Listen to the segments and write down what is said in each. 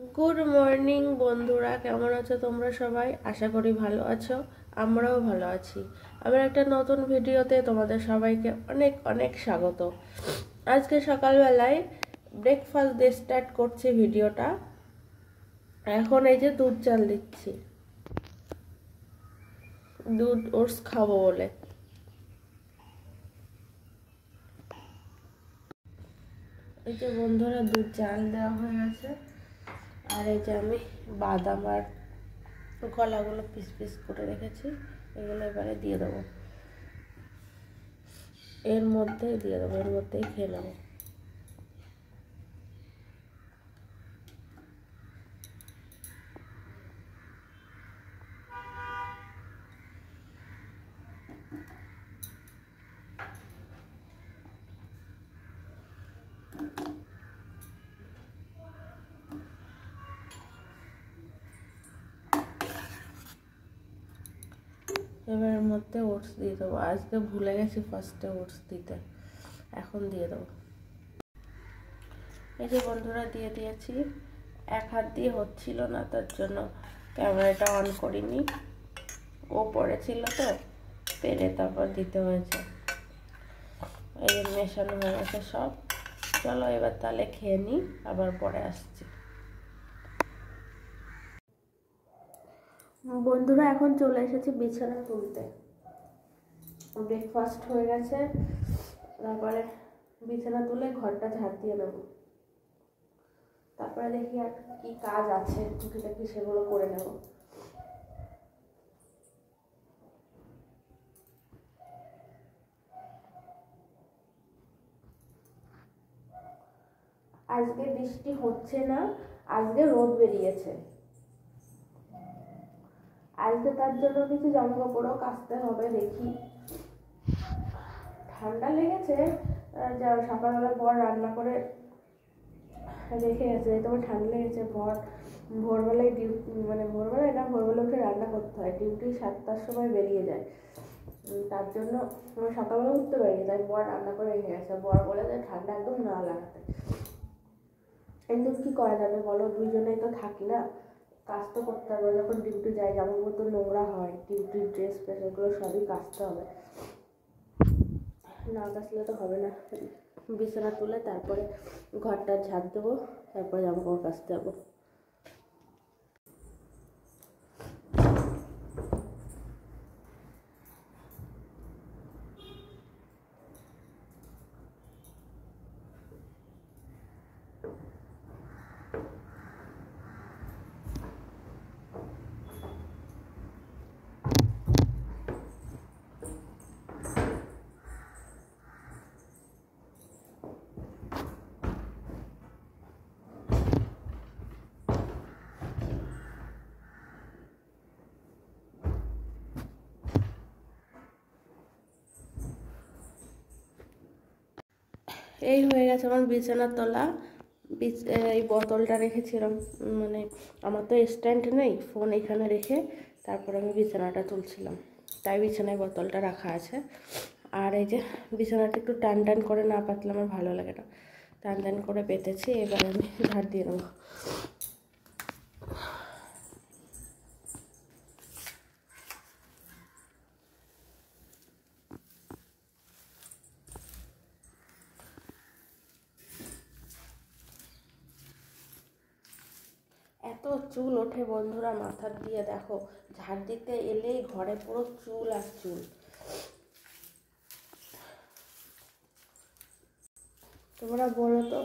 Good morning বন্ধুরা, কেমন আছো তোমরা সবাই? আশা করি ভালো আছো, আমরাও ভালো আছি। আমার একটা নতুন ভিডিওতে তোমাদের সবাইকে অনেক অনেক স্বাগত। আজকে সকালবেলায় ব্রেকফাস্ট দিয়ে স্টার্ট করছি ভিডিওটা। এখন এই যে দুধ চাল দিচ্ছি, দুধ ওটস খাবো বলে। এই যে বন্ধুরা, দুধ চাল দেওয়া হয়ে গেছে, আর এই যে আমি বাদাম আর কলাগুলো পিস পিস করে রেখেছি, এগুলো এবারে দিয়ে দেবো, এর মধ্যেই দিয়ে দেবো, এর মধ্যেই খেয়ে নেবো। এবার এর মধ্যে ওটস দিয়ে দেবো, আজকে ভুলে গেছি ফার্স্টে ওটস দিতে, এখন দিয়ে দেবো। এই যে বন্ধুরা দিয়ে দিয়েছি, এক হাত দিয়ে হচ্ছিল না, তার জন্য ক্যামেরাটা অন করিনি, ও পড়েছিল তো পেরে তারপর দিতে হয়েছে। এই যে মেশানো হয়ে গেছে সব। চলো এবার তাহলে খেয়ে নিই, আবার পরে আসছি। বন্ধুরা এখন চলে এসেছি বিছানা তুলতে। ব্রেকফাস্ট হয়ে গেছে, তারপরে বিছানা তুলে ঘরটা ঝাড় দিয়ে নেব। তারপরে দেখি আর কি কাজ আছে টুকিটাকি, সেগুলো করে নেব। আজকে বৃষ্টি হচ্ছে না, আজকে রোদ বেরিয়েছে। আজকে তার জন্য কিছু জামা কাপড়ও কাচতে হবে, দেখি। ঠান্ডা লেগেছে, যা সকালবেলা বর রান্না করে রেখে গেছে, তোমার ঠান্ডা লেগেছে। ভোরবেলায় ভোরবেলায় না, ভোরবেলা উঠে রান্না করতে হয়, ডিউটি 7টার সময় বেরিয়ে যায়, তার জন্য সকালবেলা উঠতে পারিনি, তাই বর রান্না করে রেখে গেছে। বর বলে যে ঠান্ডা একদম না লাগাতে, কিন্তু কি করা যাবে বলো, দুইজনেই তো থাকি না, কাজ তো করতে হবে। যখন ডিউটি যাই জামাকাপড় তো নোংরা হয়, ডিউটির ড্রেস ফ্রেস এগুলো সবই কাচতে হবে, না কাচলে তো হবে না। বিছানা তুলে তারপরে ঘরটা ঝাড় দেবো, তারপরে জামাকাপড় কাচতে যাবো। এই হয়ে গেছে আমার বিছানার তলা। এই বোতলটা রেখেছিলাম, আমার তো স্ট্যান্ড নেই, ফোন এখানে রেখে তারপর আমি বিছানাটা তুলছিলাম, তাই বিছানায় বোতলটা রাখা আছে। আর এই যে বিছানাটা একটু টান টান করে না পাতলে আমার ভালো লাগে না, টান টান করে পেতেছি। এবার আমি ঝাড় দিয়ে নেবো। এত চুল ওঠে বন্ধুরা মাথার দিয়ে, দেখো ঝাড় দিতে এলেই ঘরে পুরো চুল আর চুল। তোমরা বলো তো,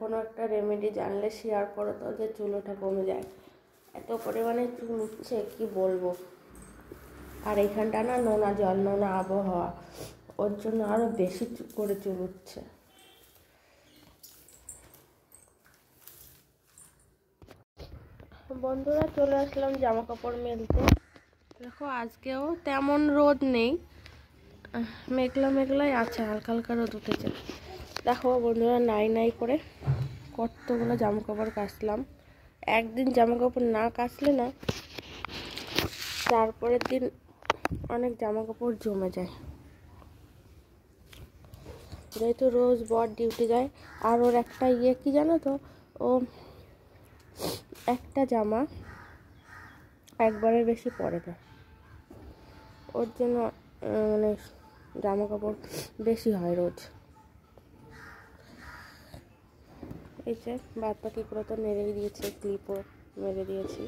কোনো একটা রেমেডি জানলে শেয়ার করো তো, যে চুল ওঠা কমে যায়। এত পরিমাণে চুল উঠছে কি বলবো। আর এইখানটা না নোনা জল, নোনা আবহাওয়া, ওর জন্য আরও বেশি করে চুল উঠছে। বন্ধুরা চলে আসলাম জামা কাপড় মেলতে। দেখো আজকেও তেমন রোদ নেই, মেঘলা মেঘলাই আছে, হালকা হালকা রোদ উঠেছে। দেখো বন্ধুরা, নাই নাই করে কতগুলো জামা কাপড় কাচলাম। একদিন জামা কাপড় না কাচলে না, তারপরের দিন অনেক জামা কাপড় জমে যায়। যেহেতু রোজ বর ডিউটি যায়, আর ওর একটা কি জানো তো, ও একটা জামা একবারের বেশি পরে না, ওর জন্য মানে জামা কাপড় বেশি হয় রোজ। এই যে বাদ বাকিগুলো তো নেড়েই দিয়েছে, ক্লিপও মেরে দিয়েছি।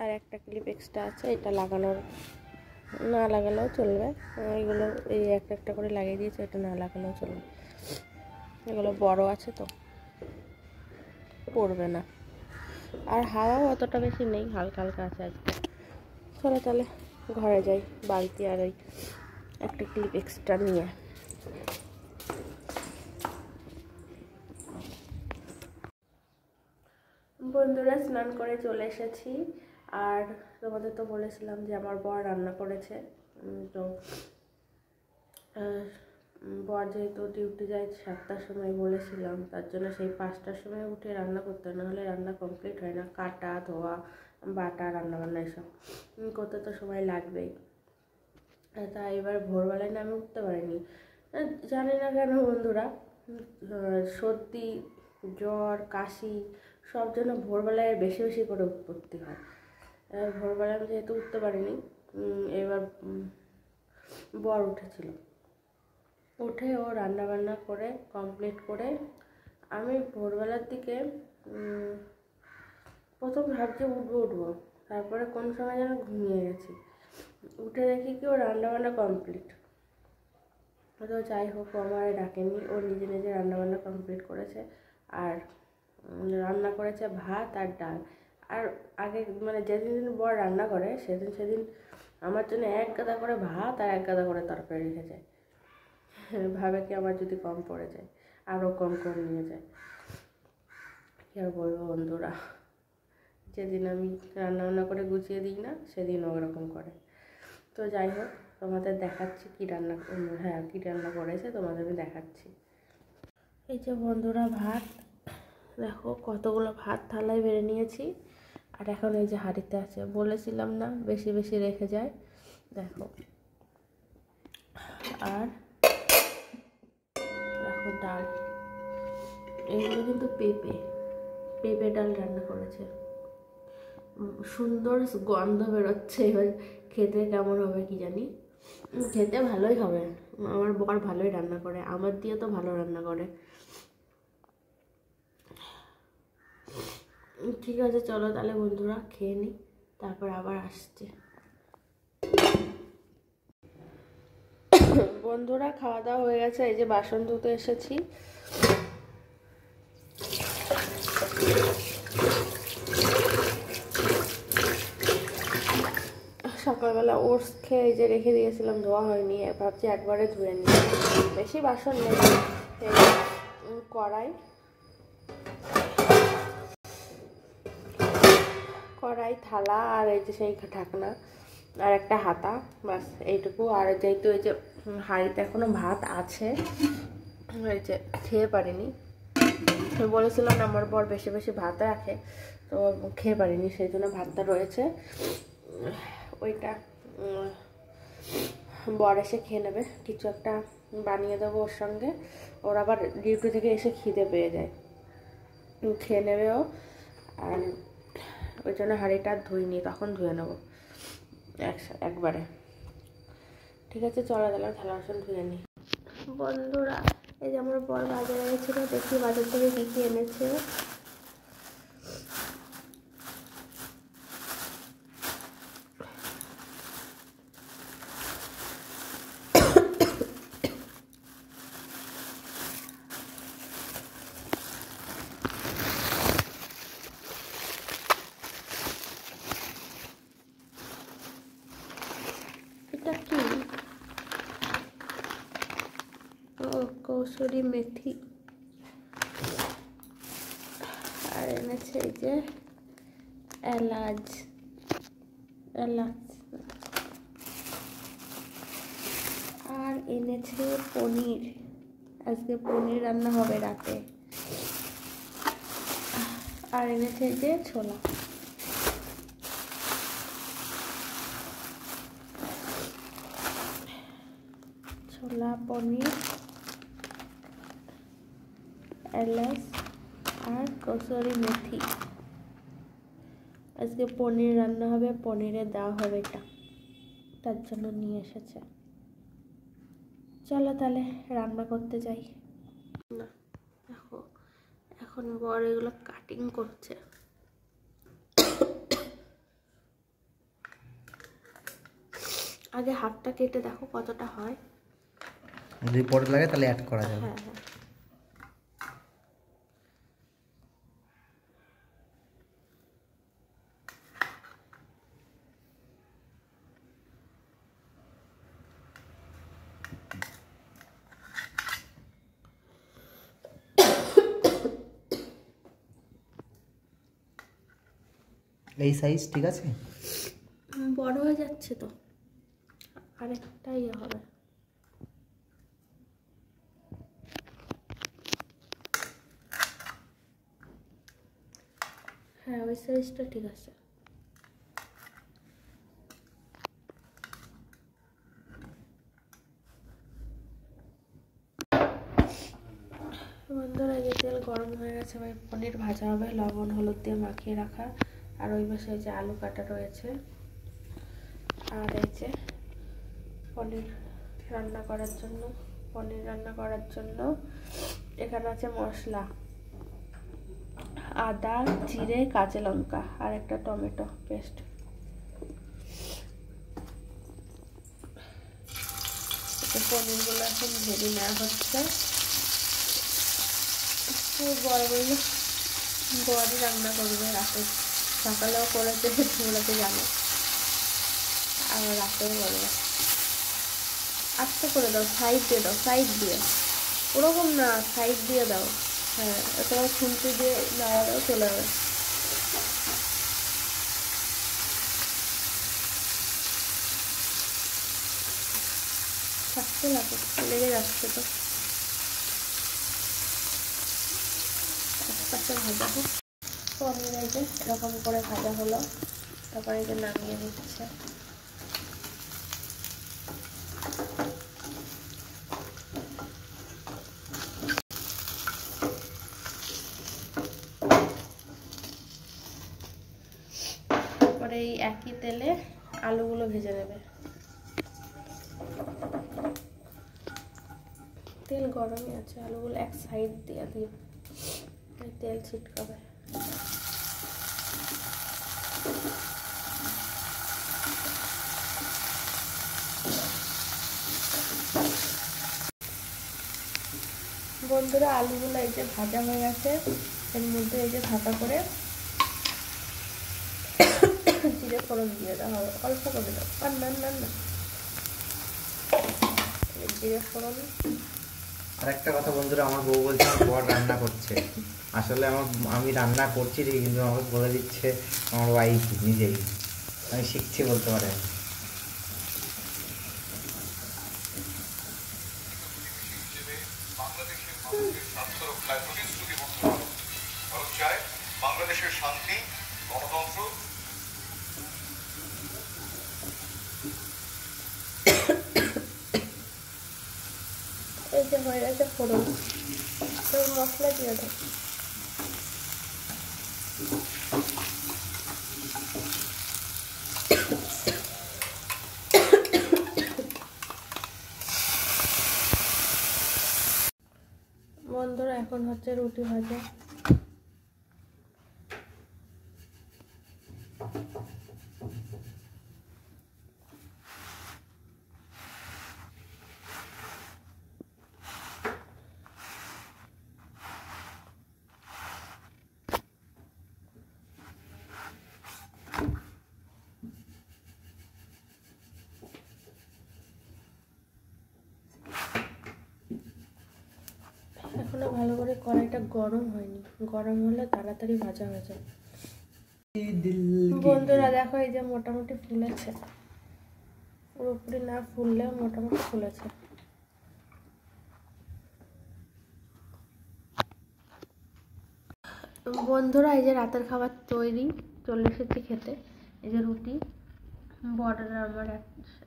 আর একটা ক্লিপ এক্সট্রা আছে, এটা লাগানোর, না লাগালেও চলবে। এগুলো এই একটা একটা করে লাগিয়ে দিয়েছে, এটা না লাগালেও চলবে। এগুলো বড় আছে তো পড়বে না, আর হাওয়াও অতটা বেশি নেই, হালকা হালকা আছে আজকে। চলো তাহলে ঘরে যাই, বালতি আর এই একটা ক্লিপ এক্সট্রা নিয়ে। বন্ধুরা, স্নান করে চলে এসেছি। আর তোমাদের তো বলেছিলাম যে আমার বর রান্না করেছে। তো বর যেহেতু ডিউটি যায় 7টার সময় বলেছিলাম, তার জন্য সেই 5টার সময় উঠে রান্না করতে হয়, নাহলে রান্না কমপ্লিট হয় না। কাটা ধোয়া, বাটা, রান্নাবান্না এসব করতে তো সময় লাগবেই। তাই এবার ভোরবেলায় না আমি উঠতে পারিনি, জানি না কেন বন্ধুরা। সর্দি, জ্বর, কাশি সব জন্য ভোরবেলায় বেশি বেশি করে উৎপত্তি হয়। ভোরবেলায় আমি যেহেতু উঠতে পারিনি, এবার বর উঠেছিল, উঠে ও রান্নাবান্না করে কমপ্লিট করে, আমি ভোরবেলার দিকে প্রথম ভাবছি উঠবো, তারপরে কোন সময় যেন ঘুমিয়ে গেছি। উঠে দেখি কি ও রান্নাবান্না কমপ্লিট। তো যাই হোক, ও আমার ডাকেনি, ও নিজে নিজে রান্নাবান্না কমপ্লিট করেছে। আর রান্না করেছে ভাত আর ডাল। আর আগে মানে যেদিন বর রান্না করে সেদিন আমার জন্য 1 গাদা করে ভাত আর 1 গাদা করে তরকারি রেখে যায়। ভাবে কি আমার যদি কম পড়ে যায়, আরও কম করে নিয়ে যায়। কী আর বলবো বন্ধুরা, যেদিন আমি রান্নাবান্না করে গুছিয়ে দিই না, সেদিন ওরকম করে। তো যাই হোক, তোমাদের দেখাচ্ছি কী রান্না করেছে, তোমাদের আমি দেখাচ্ছি। এই যে বন্ধুরা, ভাত দেখো কতগুলো ভাত থালায় বেড়ে নিয়েছি। আর এখন এই যে হাঁড়িতে আছে, বলেছিলাম না বেশি বেশি রেখে যায়, দেখো। আর দেখো ডাল, এগুলো কিন্তু পেঁপে ডাল রান্না করেছে, সুন্দর গন্ধ বেরোচ্ছে। এবার খেতে কেমন হবে কি জানি, খেতে ভালোই হবে। আমার বর ভালোই রান্না করে, আমার দিয়ে তো ভালো রান্না করে। ঠিক আছে, চলো তাহলে বন্ধুরা খেয়ে নিই, তারপর আবার আসছি। বন্ধুরা, খাওয়া দাওয়া হয়ে গেছে, এই যে বাসন ধুতে এসেছি। সকালবেলা ওটস খেয়ে এই যে রেখে দিয়েছিলাম, ধোয়া হয়নি, ভাবছি একবারে ধুয়ে নিই। বেশি বাসন নেই, কড়াই, থালা, আর এই যে সেই ঢাকনা, আর একটা হাতা, বাস এইটুকু। আর যেহেতু এই যে হাঁড়িতে এখনো ভাত আছে, এই যে খেয়ে পারিনি, বলেছিলাম আমার বর বেশি বেশি ভাত রাখে, তো খেয়ে পারিনি, সেই জন্য ভাতটা রয়েছে। ওইটা বর এসে খেয়ে নেবে, কিছু একটা বানিয়ে দেবো ওর সঙ্গে। ওর আবার ডিউটি থেকে এসে খিদে পেয়ে যায়, খেয়ে নেবে ও। আর ওই জন্য হাঁড়িটা ধুইনি, তখন ধুয়ে নেবো একবারে। ঠিক আছে, চলো তাহলে থালা বাসন ধুয়ে নিই। বন্ধুরা, এই যে আমার বর বাজারে গেছিলো, দেখি বাজার থেকে কী কী এনেছে। এটা কি? কসুরি মেথি। আর এনেছে এই যে এলাচ, আর এনেছে পনির, আজকে পনির রান্না হবে রাতে। আর এনেছে যে ছোলা। ছোলা, পনির, এলাচ আর কসুরি মেথি। আজকে পনির রান্না হবে, পনিরে দেওয়া হবে এটা, তার জন্য নিয়ে এসেছে। চলো তাহলে রান্না করতে যাই। না দেখো, এখন বর এগুলো কাটিং করছে। আগে হাতটা কেটে দেখো কতটা হয়, যদি পরে লাগে তাহলে অ্যাড করা যাবে। হ্যাঁ হ্যাঁ। এই সাইজ ঠিক আছে? বড় হয়ে যাচ্ছে তো, আরেকটাই হবে। হ্যাঁ ওই সাইজটা ঠিক আছে। বন্ধুরা, এই যে তেল গরম হয়ে গেছে, ভাই পনির ভাজা হবে লবণ হলুদ দিয়ে মাখিয়ে রাখা। আর ওই পাশে এই যে আলু কাটা রয়েছে, আর এই যে পনির রান্না করার জন্য এখানে আছে মশলা, আদা, জিরে, কাঁচা লঙ্কা আর একটা টমেটো পেস্ট। পনিরগুলো এখন ভেজে নেওয়া হচ্ছে। বড়ই রান্না করবে রাতে, সকালেও করেছে, তোমরাতে জানো, আর রাতেও করবে। আস্তে করে দাও, সাইড দিয়ে দাও, সাইড দিয়ে, ওরকম না, সাইড দিয়ে দাও। হ্যাঁ তোমার খুন্তি দিয়ে নাড়ালেও চলে যাবে। থাকতে লাগে, লেগে যাচ্ছে তো। আস্তে ভাজা হোক। পনির এই যে এরকম করে ভাজা হলো, তারপরে এই যে নামিয়ে দিচ্ছে। তারপরে এই একই তেলে আলুগুলো ভেজে নেবে। তেল গরমই আছে, আলুগুলো এক সাইড দিয়ে দিয়ে তেল ছিটকাবে। বন্ধুরা, আলুগুলো এই যে ভাজা হয়ে গেছে, এর মধ্যে এই যে ভাজা করে জিরে ফোড়ন দিয়ে দেওয়া হবে, অল্প করে দাও। আর না না না, জিরে ফোড়ন। আর একটা কথা বন্ধুরা, আমার বউ বলছে আমার বর রান্না করছে। আসলে আমি রান্না করছি ঠিক, কিন্তু আমাকে বলে দিচ্ছে আমার ওয়াইফ নিজেই। আমি শিখছি বলতে পারে। বাংলাদেশের শান্তি, গণতন্ত্র। এই যে হয়ে গেছে ফোড়ন, তো মশলা দিয়ে দাও। বন্ধুরা, এখন হচ্ছে রুটি ভাজা। এখনো ভালো করে কড়াইটা গরম হয়নি, গরম হলে তাড়াতাড়ি ভাজা হয়ে যায়। বন্ধুরা দেখো, এই যে মোটামুটি ফুলেছে, পুরোপুরি না ফুললেও মোটামুটি ফুলেছে। বন্ধুরা, এই যে রাতের খাবার তৈরি, চলে এসেছি খেতে। এই যে রুটি, বড়রা আমার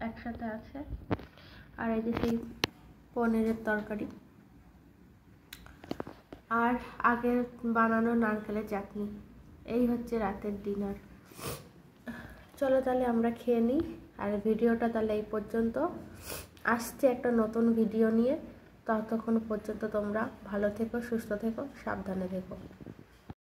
একসাথে আছে, আর এই যে সেই পনিরের তরকারি আর আগের বানানো নারকেলের চাটনি। এই হচ্ছে রাতের ডিনার। চলো তাহলে আমরা খেয়ে নিই। আর ভিডিওটা তাহলে এই পর্যন্ত, আসছে একটা নতুন ভিডিও নিয়ে। ততক্ষণ পর্যন্ত তোমরা ভালো থেকো, সুস্থ থেকো, সাবধানে থেকো।